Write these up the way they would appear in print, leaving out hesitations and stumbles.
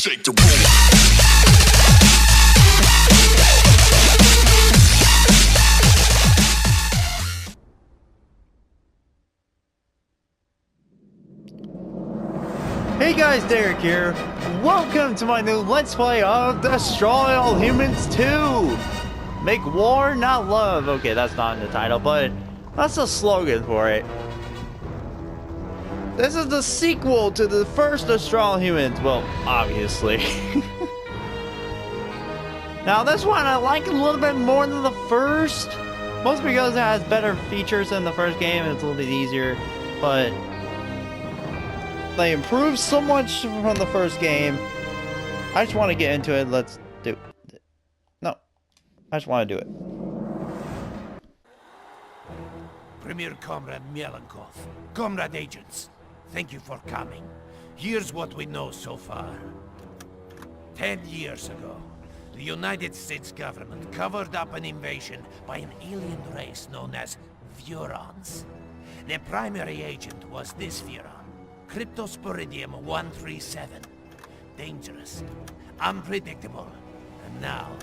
shake the room. Hey guys, Derek here. Welcome to my new Let's Play of Destroy All Humans 2. Make war, not love. Okay, that's not in the title, but that's the slogan for it. This is the sequel to the first Destroy All Humans. Well, obviously. Now, this one I like a little bit more than the first. Mostly because it has better features than the first game and it's a little bit easier. But they improved so much from the first game. I just want to get into it. Let's do it. No. I just want to do it. Premier Comrade Mielenkov, Comrade Agents, thank you for coming. Here's what we know so far. 10 years ago, the United States government covered up an invasion by an alien race known as Vurons. Their primary agent was this Vuron, Cryptosporidium 137. Dangerous, unpredictable, and now,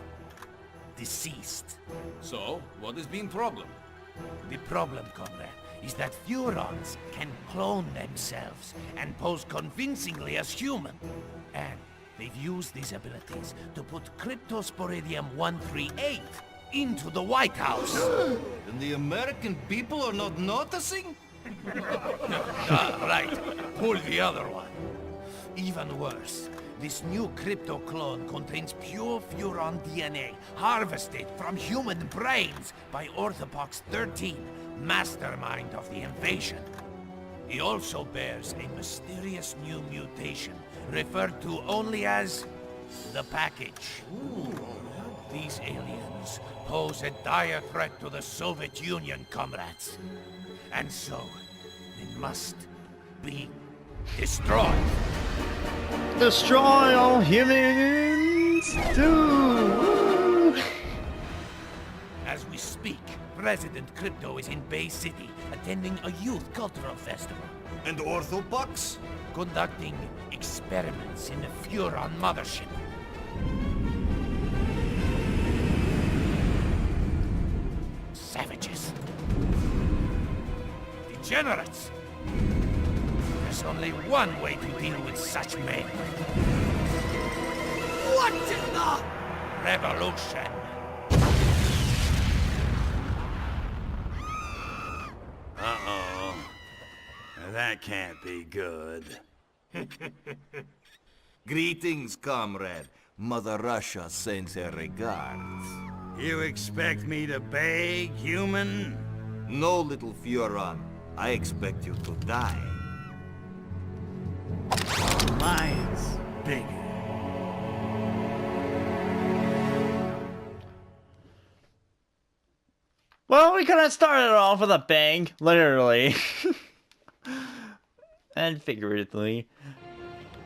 deceased. So, what has been problem? The problem, Comrade, is that Vurons can clone themselves and pose convincingly as human. And they've used these abilities to put Cryptosporidium 138 into the White House. And the American people are not noticing? Right. Pull the other one. Even worse, this new crypto clone contains pure Vuron DNA harvested from human brains by Orthopox 13, mastermind of the invasion. He also bears a mysterious new mutation referred to only as the Package. These aliens pose a dire threat to the Soviet Union, comrades. And so, they must be destroyed. Destroy all humans 2! As we speak, President Crypto is in Bay City attending a youth cultural festival. And Orthopox? Conducting experiments in the Vuron mothership. Savages. Degenerates. There's only one way to deal with such men. What in the... Revolution. Uh-oh. That can't be good. Greetings, comrade. Mother Russia sends her regards. You expect me to beg, human? No, little Vuron. I expect you to die. Mine's bigger. Well, we could have started off with a bang, literally. And figuratively.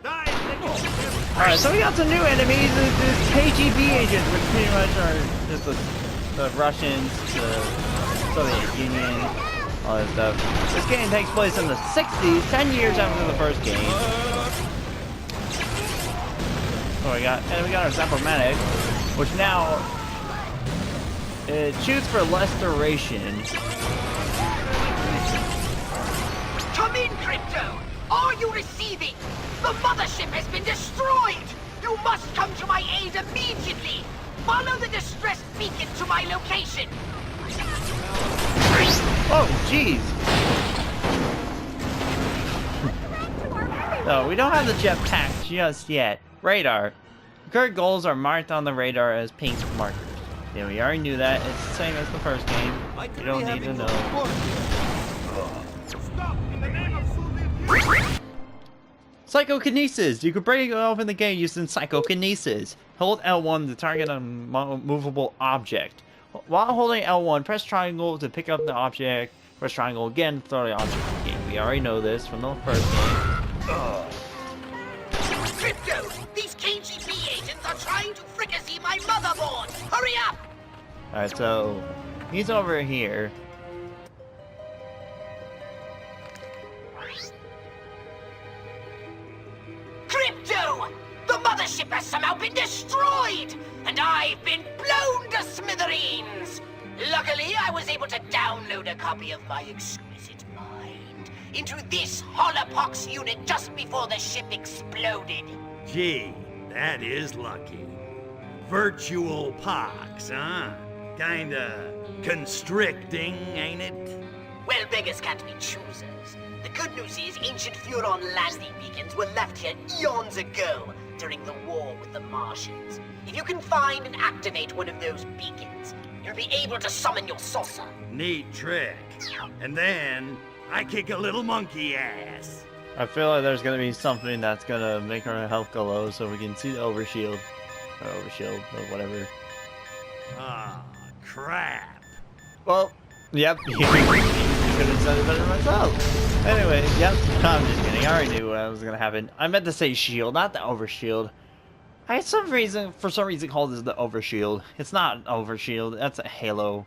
Alright, so we got some new enemies. This KGB agents, which pretty much are just the Russians, the Soviet Union, all that stuff. This game takes place in the 60s, 10 years after the first game. So we got our Zapomatic, which now it shoots for less duration. Come in, Crypto! Are you receiving? The mothership has been destroyed! You must come to my aid immediately! Follow the distress beacon to my location! Oh, jeez! No, we don't have the jetpack just yet. Radar. Current goals are marked on the radar as pink markers. Yeah, we already knew that. It's the same as the first game. You don't need to know. Psychokinesis! You can break open the game using Psychokinesis. Hold L1 to target a movable object. While holding L1, press triangle to pick up the object. Press triangle again to throw the object in the game. We already know this from the first game. Crypto! These KGB agents are trying to fricassee my motherboard! Hurry up! Alright, so he's over here. Crypto! The mothership has somehow been destroyed, and I've been blown to smithereens! Luckily, I was able to download a copy of my exquisite mind into this Holopox unit just before the ship exploded. Gee, that is lucky. Virtual pox, huh? Kinda constricting, ain't it? Well, beggars can't be choosers. The good news is ancient Furon landing beacons were left here eons ago during the war with the Martians. If you can find and activate one of those beacons, you'll be able to summon your saucer. Neat trick. And then I kick a little monkey ass. I feel like there's gonna be something that's gonna make our health go low so we can see the overshield. Or overshield, or whatever. Ah, crap. Well, yep. You could have said it better myself. Anyway, yep. No, I'm just kidding. I already knew what was gonna happen. I meant to say shield, not the overshield. I had for some reason called this the overshield. It's not an overshield. That's a halo.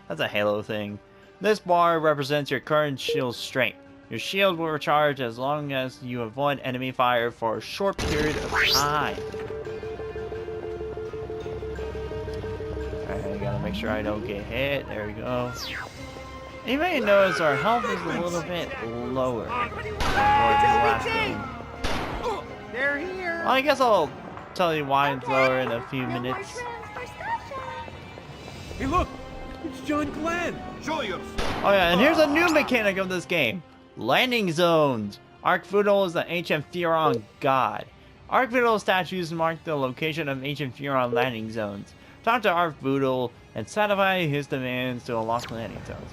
That's a halo thing. This bar represents your current shield strength. Your shield will recharge as long as you avoid enemy fire for a short period of time. Alright, I gotta make sure I don't get hit. There we go. You may notice our health is a little bit lower. They're here. Well, I guess I'll tell you why it's lower in a few minutes. Hey, look! It's John Glenn! Show yourself. Oh yeah, and here's a new mechanic of this game. Landing zones. Arkvoodle is the ancient Furon god. Arkvoodle statues mark the location of ancient Furon landing zones. Talk to Arkvoodle and satisfy his demands to unlock landing zones.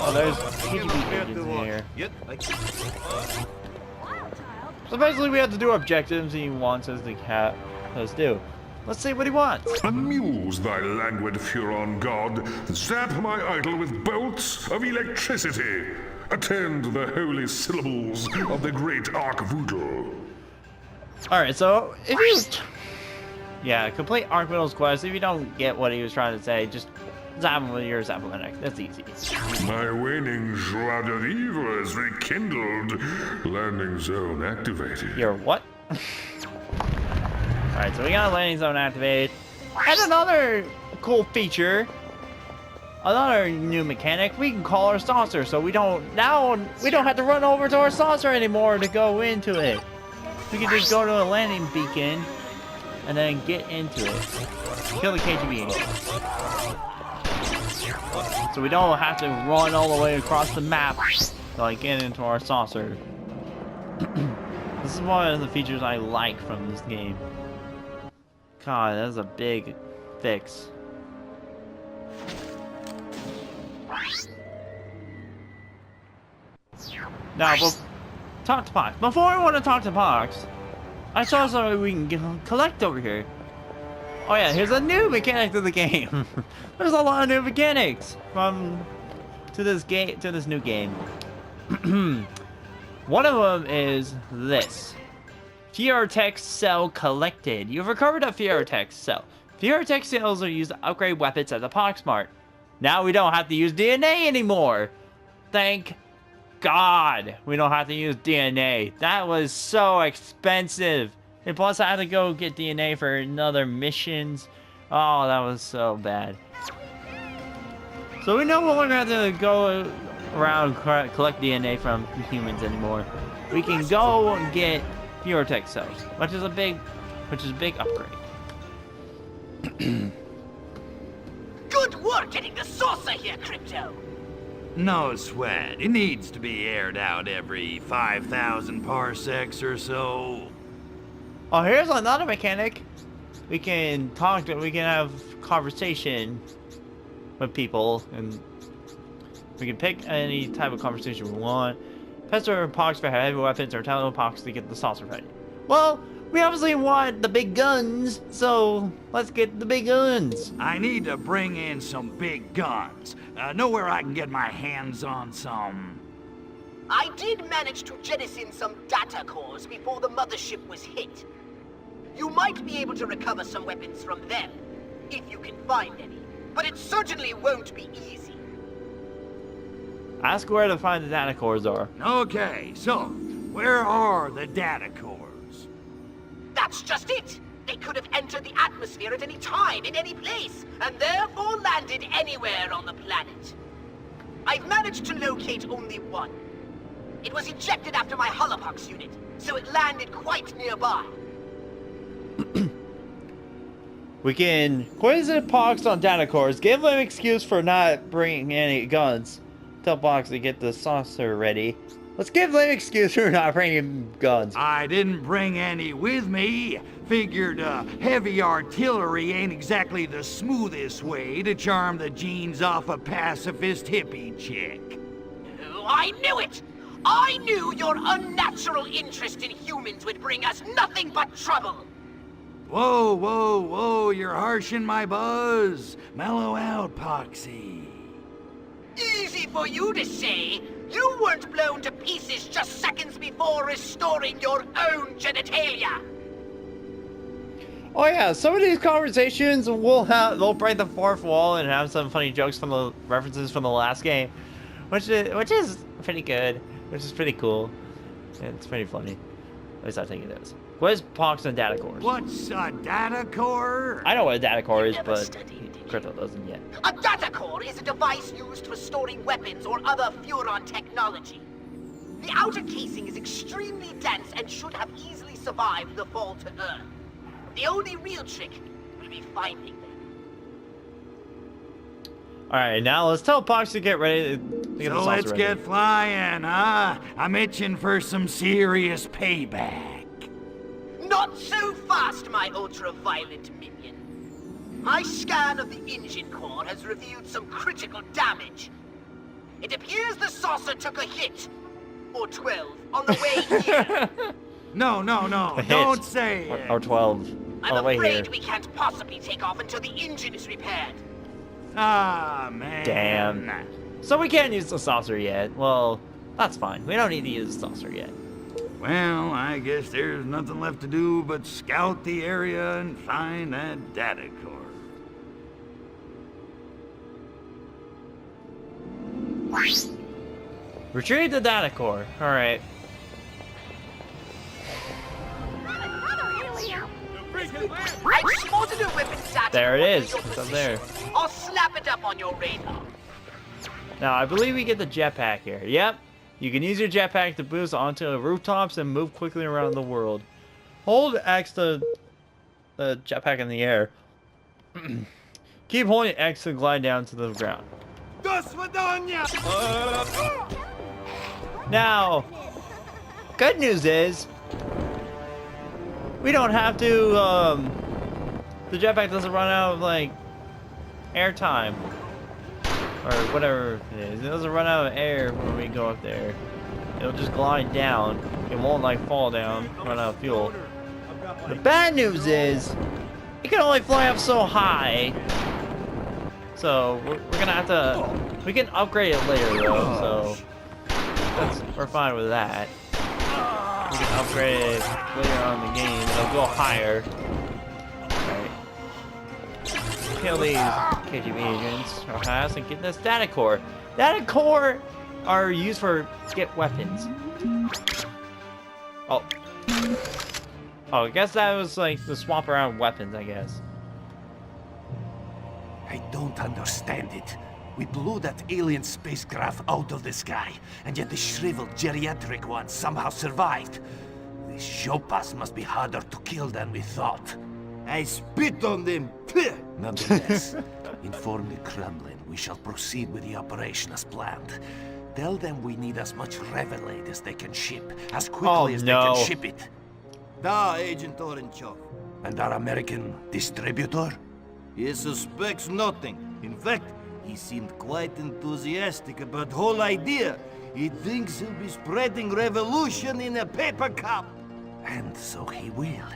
Oh, there's KGB agents here. Yet, I So basically we have to do objectives he wants us to let's do. Let's see what he wants. Amuse thy languid Furon god, zap my idol with bolts of electricity. Attend the holy syllables of the great Arkvoodle. Alright, so if you... Yeah, complete Arkvoodle's quest. If you don't get what he was trying to say, just zap him with your Zappalinic. That's easy. My waning joie de vivre is rekindled. Landing zone activated. Your what? Alright, so we got a landing zone activated. And another cool feature. Another new mechanic. We can call our saucer, so we don't have to run over to our saucer anymore to go into it. We can just go to a landing beacon and then get into it. Kill the KGB agent. So we don't have to run all the way across the map to like get into our saucer. This is one of the features I like from this game. God, that's a big fix. Now, talk to Pox. Before I want to talk to Pox, I saw something we can collect over here. Oh yeah, here's a new mechanic to the game. There's a lot of new mechanics to this new game. One of them is this. Fioratex cell collected. You've recovered a Fioratex cell. Fioratex cells are used to upgrade weapons at the Poxmart. Now we don't have to use DNA anymore. Thank God we don't have to use DNA. That was so expensive. And plus I had to go get DNA for another missions. Oh, that was so bad. So we no longer have to go around collect DNA from humans anymore. We can go and get Fioratex cells, which is a big upgrade. Good work getting the saucer here, Crypto! No sweat. It needs to be aired out every 5,000 parsecs or so. Oh, here's another mechanic. We can have conversation with people, and we can pick any type of conversation we want. Pester Pox for heavy weapons, or tell Pox to get the saucer ready. Well, we obviously want the big guns, so let's get the big guns. I need to bring in some big guns. Know where I can get my hands on some. I did manage to jettison some data cores before the mothership was hit. You might be able to recover some weapons from them, if you can find any. But it certainly won't be easy. Ask where to find the data cores are. Okay, so where are the data cores? That's just it! They could have entered the atmosphere at any time, in any place, and therefore landed anywhere on the planet. I've managed to locate only one. It was ejected after my Holopox unit, so it landed quite nearby. We can quiz the Pox on data cores, give them an excuse for not bringing any guns. Tell Pox to get the saucer ready. Let's give them an excuse for not bringing guns. I didn't bring any with me. Figured heavy artillery ain't exactly the smoothest way to charm the genes off a pacifist hippie chick. Oh, I knew it! I knew your unnatural interest in humans would bring us nothing but trouble! Whoa, whoa, whoa, you're harshing my buzz. Mellow out, Poxy. Easy for you to say! You weren't blown to pieces just seconds before restoring your own genitalia! Oh yeah, some of these conversations they'll break the fourth wall and have some funny jokes from the references from the last game, which is pretty good, which is pretty cool. It's pretty funny. At least I think it is. What is Pox and data cores? What's a data core? I know what a data core is, Never but studied. Crypto doesn't yet. A data core is a device used for storing weapons or other Furon technology. The outer casing is extremely dense and should have easily survived the fall to Earth. The only real trick will be finding them. Alright, now let's tell Pox to get ready to get the So saucer let's ready. get flying, huh? I'm itching for some serious payback. Not so fast, my ultra-violent minion. My scan of the engine core has revealed some critical damage. It appears the saucer took a hit, or 12, on the way here. No, A hit. don't say it. Or 12. I'm on the way afraid here. we can't possibly take off until the engine is repaired. Ah, man. Damn. So we can't use the saucer yet. Well, that's fine. We don't need to use the saucer yet. Well, I guess there's nothing left to do but scout the area and find that data core. Retrieve the data core. Alright. I spotted a weapon satellite. There it is. Your It's up position. there. I'll slap it up on your radar. Now, I believe we get the jetpack here. Yep. You can use your jetpack to boost onto the rooftops and move quickly around the world. Hold X to the jetpack in the air. Keep holding X to glide down to the ground. До свидания! Now, good news is, we don't have to, the jetpack doesn't run out of, like, air time. Or whatever it is. It doesn't run out of air when we go up there. It'll just glide down. It won't, like, fall down, run out of fuel. The bad news is, it can only fly up so high. So, we're gonna have to, we can upgrade it later, though, so we're fine with that. We can upgrade it later on in the game. It'll go higher. Alright. Kill these KGB agents real fast and get this data core. Data core are used for get weapons. Oh. Oh, I guess that was like the swap around weapons, I guess. I don't understand it. We blew that alien spacecraft out of the sky, and yet the shriveled geriatric one somehow survived. These Shopas must be harder to kill than we thought. I spit on them. Nonetheless, inform the Kremlin we shall proceed with the operation as planned. Tell them we need as much Revelate as they can ship, as quickly as they no. can ship it. Da, Agent Orenchov. And our American distributor? He suspects nothing. In fact, he seemed quite enthusiastic about the whole idea. He thinks he'll be spreading revolution in a paper cup. And so he will,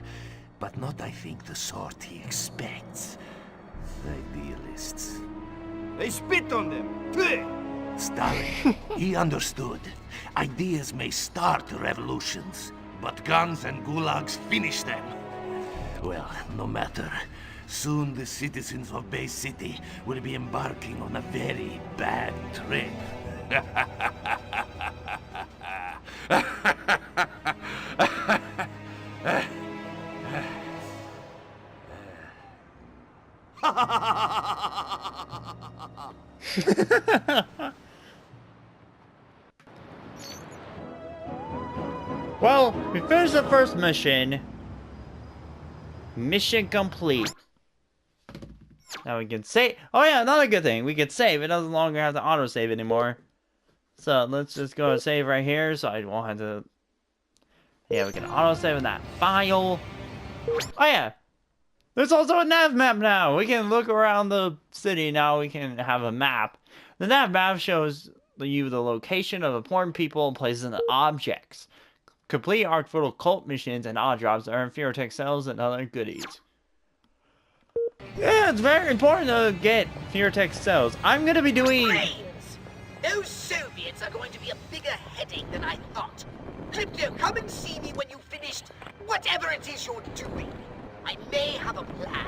but not, I think, the sort he expects. Idealists. I spit on them. Stalin, he understood. Ideas may start revolutions, but guns and gulags finish them. Well, no matter. Soon the citizens of Bay City will be embarking on a very bad trip. Well, we finished the first mission. Mission complete. Now we can save. Oh yeah, another good thing. We can save. It doesn't longer have to autosave anymore. So let's just go and save right here so I won't have to... Yeah, we can autosave in that file. Oh yeah. There's also a nav map now. We can look around the city now. We can have a map. The nav map shows you the location of important people, places, and objects. Complete Arcvoodle cult missions and odd jobs to earn Feartech cells and other goodies. Yeah, it's very important to get Feartech cells. I'm gonna be doing... Brains! Those Soviets are going to be a bigger headache than I thought. Crypto, come and see me when you've finished whatever it is you're doing. I may have a plan.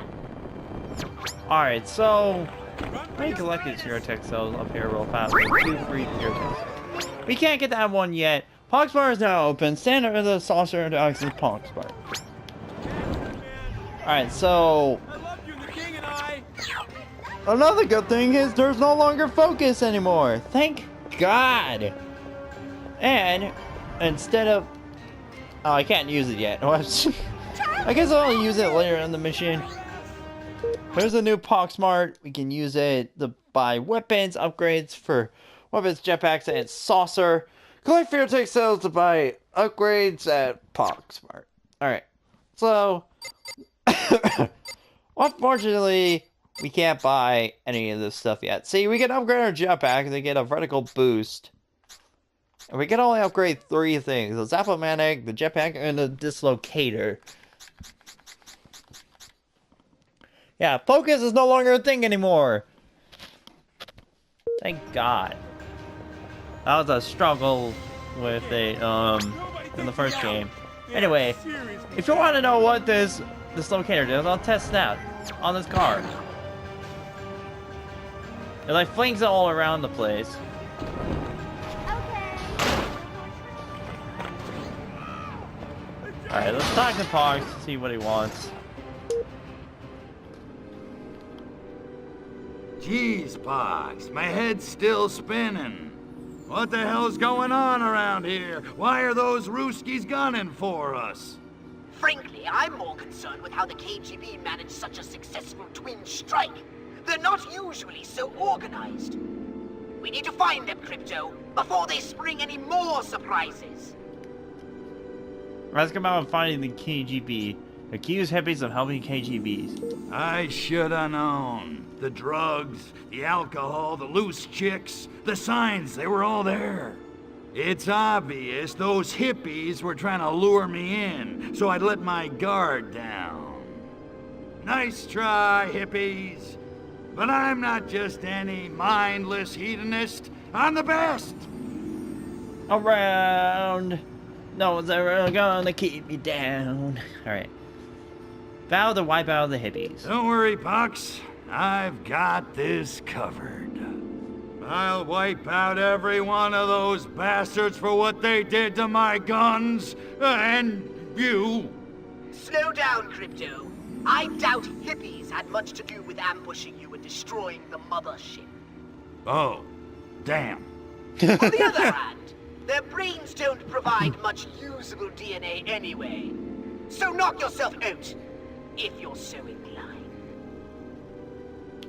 Alright, so... let me collect these Feartech cells up here real fast. 2 free Feartech. We can't get that one yet. Poxbar is now open. Stand under the saucer to access Poxbar. Alright, so... I love you, the king and I. another good thing is there's no longer focus anymore. Thank God. And instead of... oh, I can't use it yet. I guess I'll use it later in the mission. There's a new Poxmart. We can use it to buy weapons, upgrades for weapons, jetpacks, and saucer. Collect Feartech cells to buy upgrades at Poxmart. Alright. So, unfortunately, we can't buy any of this stuff yet. See, we can upgrade our jetpack to get a vertical boost. And we can only upgrade 3 things. The Zapomatic, the jetpack, and the dislocator. Yeah, focus is no longer a thing anymore. Thank God. That was a struggle with it, in the first game. Anyway, if you want to know what this locator does, I'll test it out on this car. It like flings it all around the place. Alright, let's talk to Pox to see what he wants. Jeez, Pox, my head's still spinning. What the hell's going on around here? Why are those Ruskies gunning for us? Frankly, I'm more concerned with how the KGB managed such a successful twin strike. They're not usually so organized. We need to find them, Crypto, before they spring any more surprises. Let's come out and finding the KGB. Accuse hippies of helping KGBs. I should have known. The drugs, the alcohol, the loose chicks, the signs, they were all there. It's obvious those hippies were trying to lure me in, so I'd let my guard down. Nice try, hippies. But I'm not just any mindless hedonist. I'm the best! Around. No one's ever gonna keep me down. Alright. Vow to wipe out the hippies. Don't worry, Pox. I've got this covered. I'll wipe out every one of those bastards for what they did to my guns, and you. Slow down, Crypto. I doubt hippies had much to do with ambushing you and destroying the mothership. Oh, damn. On the other hand, their brains don't provide much usable DNA anyway. So knock yourself out, if you're so inclined.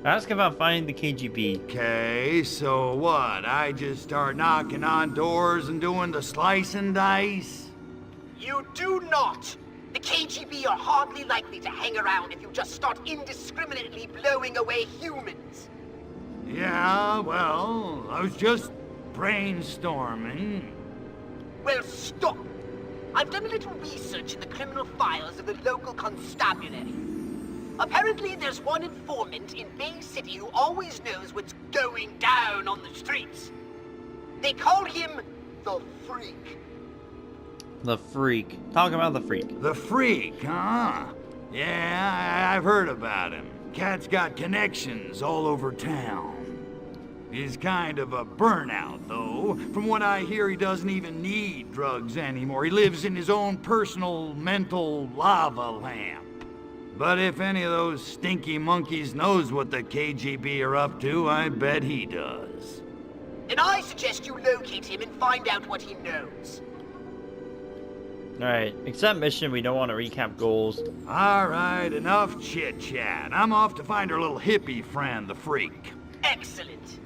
Ask about finding the KGB. Okay, so what? I just start knocking on doors and doing the slice and dice? You do not! The KGB are hardly likely to hang around if you just start indiscriminately blowing away humans. Yeah, well, I was just brainstorming. Well, stop! I've done a little research in the criminal files of the local constabulary. Apparently, there's one informant in Bay City who always knows what's going down on the streets. They call him the Freak. The Freak. Talk about the Freak. The Freak, huh? Yeah, I've heard about him. Cat's got connections all over town. He's kind of a burnout, though. From what I hear, he doesn't even need drugs anymore. He lives in his own personal mental lava lamp. But if any of those stinky monkeys knows what the KGB are up to, I bet he does. Then I suggest you locate him and find out what he knows. Alright, accept mission. We don't want to recap goals. All right, enough chit-chat. I'm off to find our little hippie friend, the Freak. Excellent.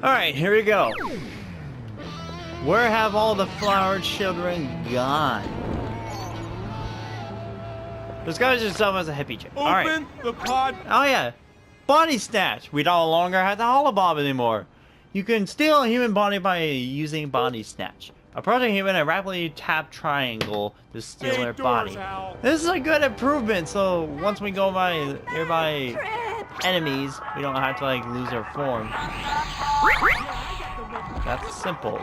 Alright, here we go. Where have all the flower children gone? Disguise yourself as a hippie chick. Alright. Open the pod. Oh yeah. Body snatch. We no longer have the holobob anymore. You can steal a human body by using body snatch. Approach a human and rapidly tap triangle to steal their body. This is a good improvement, so once we go by nearby enemies, we don't have to like lose our form. That's simple.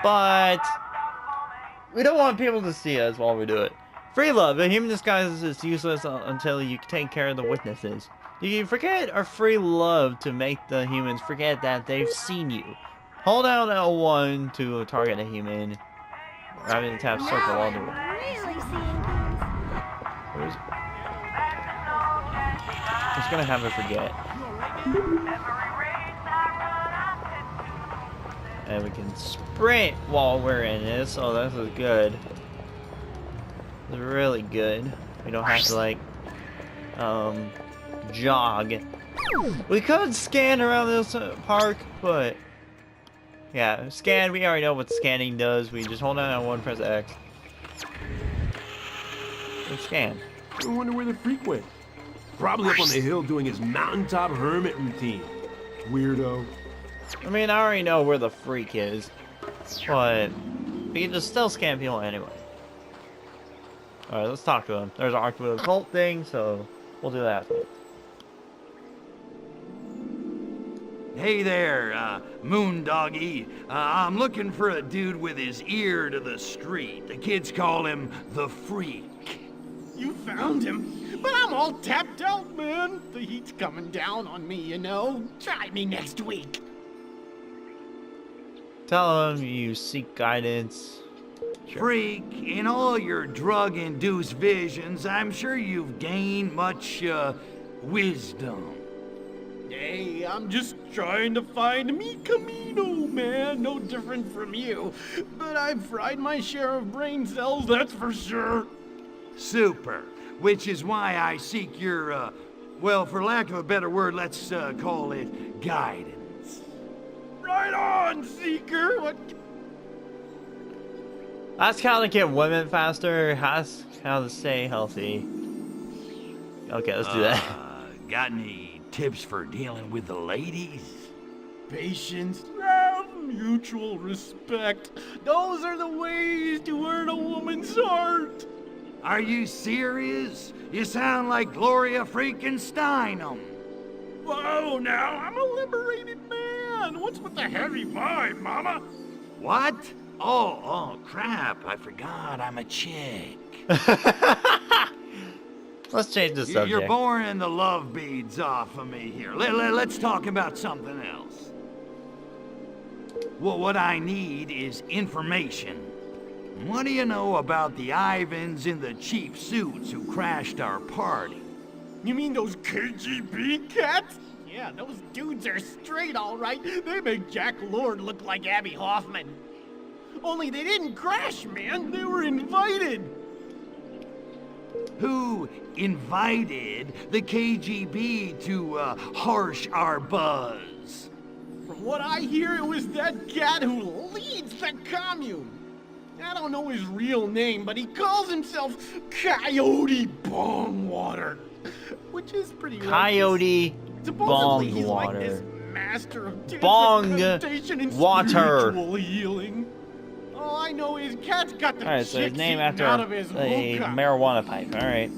But we don't want people to see us while we do it. Free love. A human disguise is useless until you take care of the witnesses. You can forget or free love to make the humans forget that they've seen you. Hold down L1 to target a human. Rather than tap circle all the way. Just gonna have her forget. And we can sprint while we're in this, so this is good. It's really good. We don't have to like jog. We could scan around this park, but yeah, scan, we already know what scanning does. We just hold down L1, press X. And scan. I wonder where the freak went. Probably up on the hill doing his mountaintop hermit routine. Weirdo. I mean, I already know where the freak is, but we can just still scan people anyway. Alright, let's talk to him. There's an Arcwood occult thing, so we'll do that. Hey there, Moondoggy. I'm looking for a dude with his ear to the street. The kids call him the Freak. You found him, but I'm all tapped out, man. The heat's coming down on me, you know. Try me next week. Tell him you seek guidance. Freak, in all your drug-induced visions, I'm sure you've gained much, wisdom. Hey, I'm just trying to find me Camino, man. No different from you. But I've fried my share of brain cells, that's for sure. Super. Which is why I seek your, well, for lack of a better word, let's, call it guidance. Right on, Seeker. What? Ask how to get women faster. Ask how to stay healthy. Okay, let's do that. Got any tips for dealing with the ladies? Patience, love, mutual respect. Those are the ways to earn a woman's heart. Are you serious? You sound like Gloria freaking Steinem. Whoa, now, I'm a liberated man. What's with the heavy vibe, mama? What? Oh, crap. I forgot I'm a chick. Let's change the subject. You're boring the love beads off of me here. Let's talk about something else. Well, what I need is information. What do you know about the Ivans in the cheap suits who crashed our party? You mean those KGB cats? Yeah, those dudes are straight, all right. They make Jack Lord look like Abby Hoffman. Only they didn't crash, man. They were invited. Who invited the KGB to harsh our buzz? From what I hear, it was that cat who leads the commune. I don't know his real name, but he calls himself Coyote Bongwater, which is pretty Coyote supposedly he's like Bongwater. this master of Bong meditation and water. spiritual healing. All I know is cat's got the Alright, so his chicks name eating after out of his a hookah. marijuana pipe. Alright.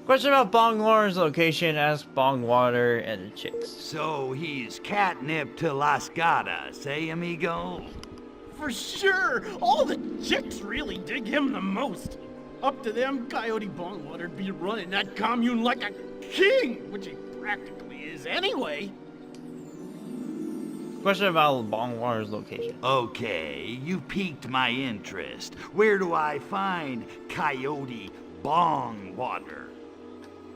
Question about Bongwater's location. Ask Bongwater and the chicks. So he's catnip to Las Gatas, eh, amigo? For sure! All the chicks really dig him the most. Up to them, Coyote Bongwater'd be running that commune like a king, which he practically is anyway. Question about Bongwater's location. Okay, you piqued my interest. Where do I find Coyote Bongwater?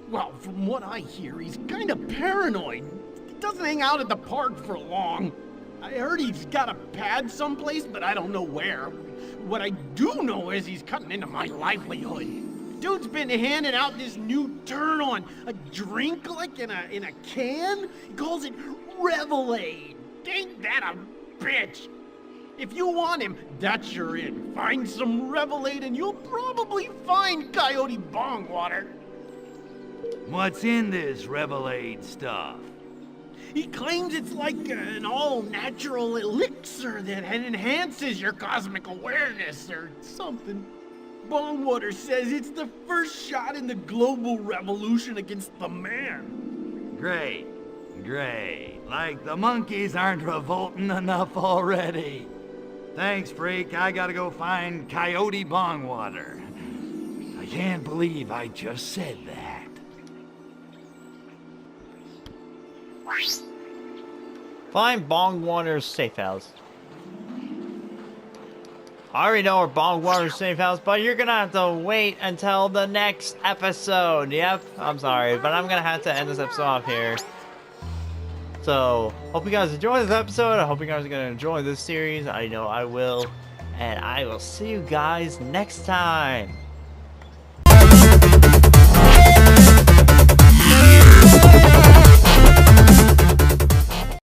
Well, from what I hear, he's kinda paranoid. He doesn't hang out at the park for long. I heard he's got a pad someplace, but I don't know where. What I do know is he's cutting into my livelihood. Dude's been handing out this new turn on a drink like in a can. He calls it Revelade. Ain't that a bitch? If you want him, that's your in. Find some Revelade and you'll probably find Coyote Bongwater. What's in this Revelade stuff? He claims it's like an all-natural elixir that enhances your cosmic awareness or something. Bongwater says it's the first shot in the global revolution against the man. Great. Like the monkeys aren't revolting enough already. Thanks, freak. I gotta go find Coyote Bongwater. I can't believe I just said that. Find Bongwater's safe house. I already know where Bongwater's safe house, but you're gonna have to wait until the next episode. Yep, I'm sorry, but I'm gonna have to end this episode off here. So, hope you guys enjoyed this episode. I hope you guys are gonna enjoy this series. I know I will. And I will see you guys next time.